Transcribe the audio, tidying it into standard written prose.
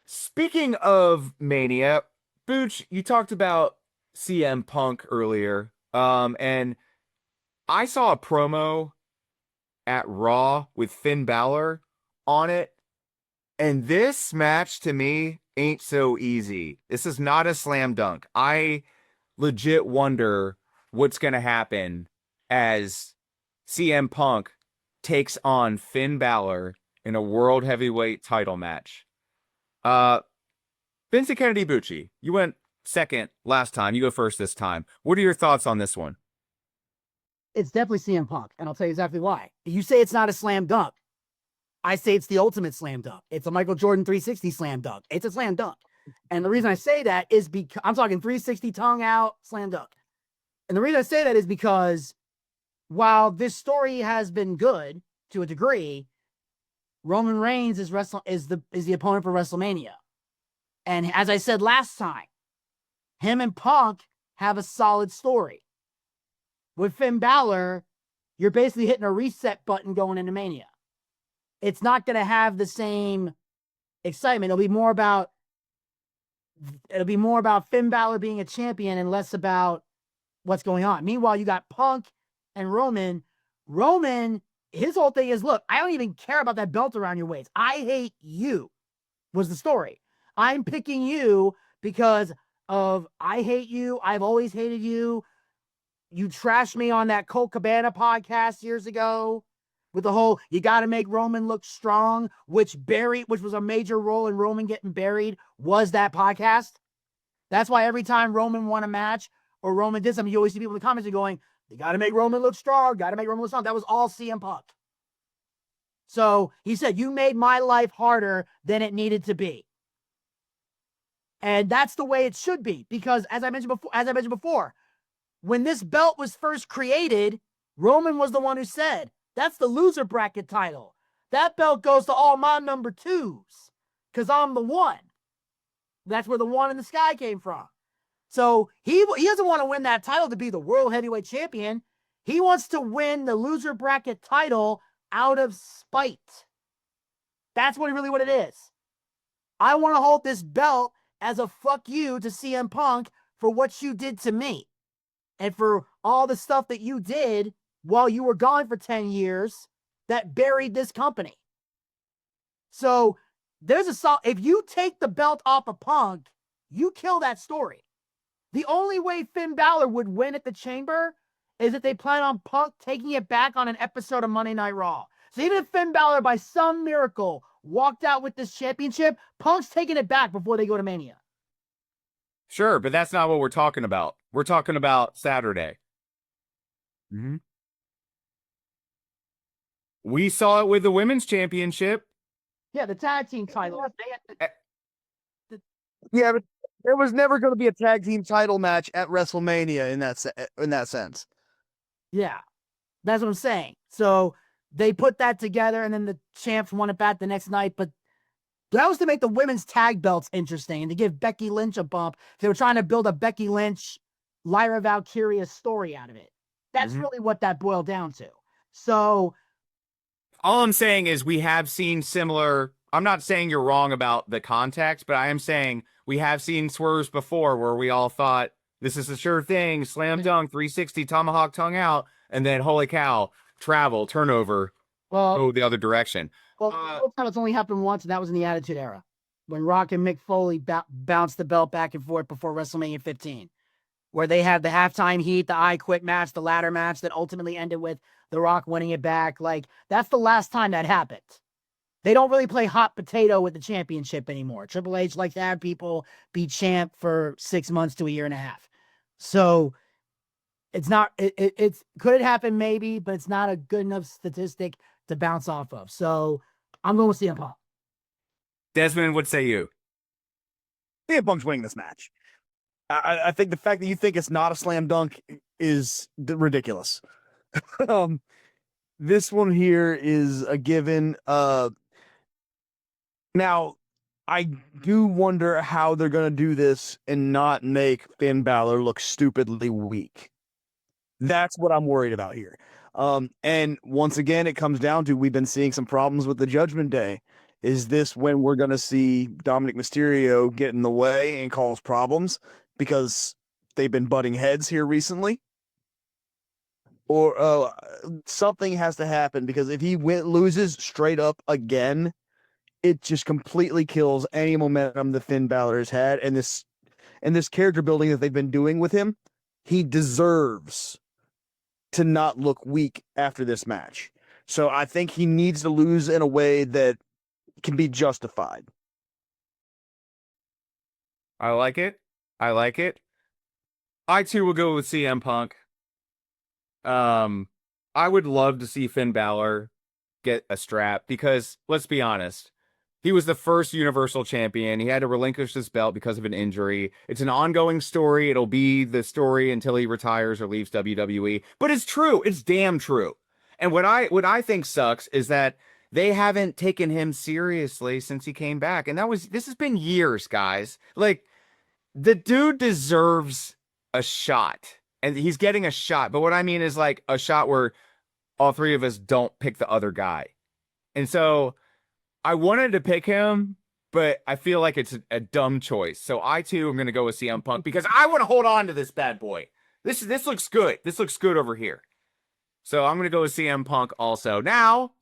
Speaking of Mania, Booch, you talked about CM Punk earlier. And I saw a promo at Raw with Finn Balor on it, and this match to me ain't so easy. This is not a slam dunk. I legit wonder what's gonna happen as CM Punk takes on Finn Balor in a world heavyweight title match. Uh, Vincent Kennedy Bucci, you went second last time. You go first this time. What are your thoughts on this one? It's definitely CM Punk, and I'll tell you exactly why. You say it's not a slam dunk. I say it's the ultimate slam dunk. It's a Michael Jordan 360 slam dunk. It's a slam dunk. And the reason I say that is because I'm talking 360 tongue out slam dunk. And the reason I say that is because while this story has been good to a degree, Roman Reigns is the opponent for WrestleMania. And as I said last time, him and Punk have a solid story. With Finn Balor, you're basically hitting a reset button going into Mania. It's not going to have the same excitement. It'll be more about Finn Balor being a champion and less about what's going on. Meanwhile, you got Punk and Roman. Roman, his whole thing is, look, I don't even care about that belt around your waist. I hate you, was the story. I'm picking you because of I hate you. I've always hated you. You trashed me on that Colt Cabana podcast years ago with the whole, you got to make Roman look strong, which was a major role in Roman getting buried, was that podcast. That's why every time Roman won a match or Roman did something, you always see people in the comments going, they got to make Roman look strong, got to make Roman look strong. That was all CM Punk. So he said, you made my life harder than it needed to be. And that's the way it should be, because as I mentioned before, when this belt was first created, Roman was the one who said, that's the loser bracket title. That belt goes to all my number twos because I'm the one. That's where the one in the sky came from. So he doesn't want to win that title to be the world heavyweight champion. He wants to win the loser bracket title out of spite. That's really what it is. I want to hold this belt as a fuck you to CM Punk for what you did to me. And for all the stuff that you did while you were gone for 10 years that buried this company. So if you take the belt off of Punk, you kill that story. The only way Finn Balor would win at the Chamber is if they plan on Punk taking it back on an episode of Monday Night Raw. So even if Finn Balor, by some miracle, walked out with this championship, Punk's taking it back before they go to Mania. Sure, but that's not what we're talking about. We're talking about Saturday. Mm-hmm. We saw it with the women's championship. Yeah, the tag team title. Yeah, but there was never going to be a tag team title match at WrestleMania in that sense. Yeah, that's what I'm saying. So they put that together, and then the champs won it back the next night. But that was to make the women's tag belts interesting and to give Becky Lynch a bump. They were trying to build a Becky Lynch, Lyra Valkyria story out of it. That's really what that boiled down to. So all I'm saying is we have seen similar. I'm not saying you're wrong about the context, but I am saying we have seen swerves before where we all thought this is a sure thing, slam dunk, 360, tomahawk tongue out, and then holy cow, travel, turnover, go the other direction. Well, it's only happened once, and that was in the Attitude Era when Rock and Mick Foley bounced the belt back and forth before WrestleMania 15, where they had the halftime heat, the I Quit match, the ladder match that ultimately ended with The Rock winning it back. Like, that's the last time that happened. They don't really play hot potato with the championship anymore. Triple H likes to have people be champ for 6 months to a year and a half. So it's not, it's could it happen? Maybe, but it's not a good enough statistic to bounce off of. So I'm going with CM Punk. Desmond, what say you? CM Punk's winning this match. I think the fact that you think it's not a slam dunk is ridiculous. This one here is a given. Now, I do wonder how they're going to do this and not make Finn Balor look stupidly weak. That's what I'm worried about here. And once again, it comes down to we've been seeing some problems with the Judgment Day Is this when we're going to see Dominik Mysterio get in the way and cause problems because they've been butting heads here recently? Or something has to happen, because if he loses straight up again, it just completely kills any momentum that Finn Balor has had, and this character building that they've been doing with him. He deserves to not look weak after this match. So I think he needs to lose in a way that can be justified. I like it. I like it. I too will go with CM Punk. I would love to see Finn Balor get a strap because let's be honest, he was the first Universal Champion. He had to relinquish his belt because of an injury. It's an ongoing story. It'll be the story until he retires or leaves WWE. But it's true. It's damn true. And what I think sucks is that they haven't taken him seriously since he came back. And this has been years, guys. Like, the dude deserves a shot. And he's getting a shot. But what I mean is like a shot where all three of us don't pick the other guy. And so I wanted to pick him, but I feel like it's a dumb choice. So I too am going to go with CM Punk because I want to hold on to this bad boy. This looks good. This looks good over here. So I'm going to go with CM Punk also. Now,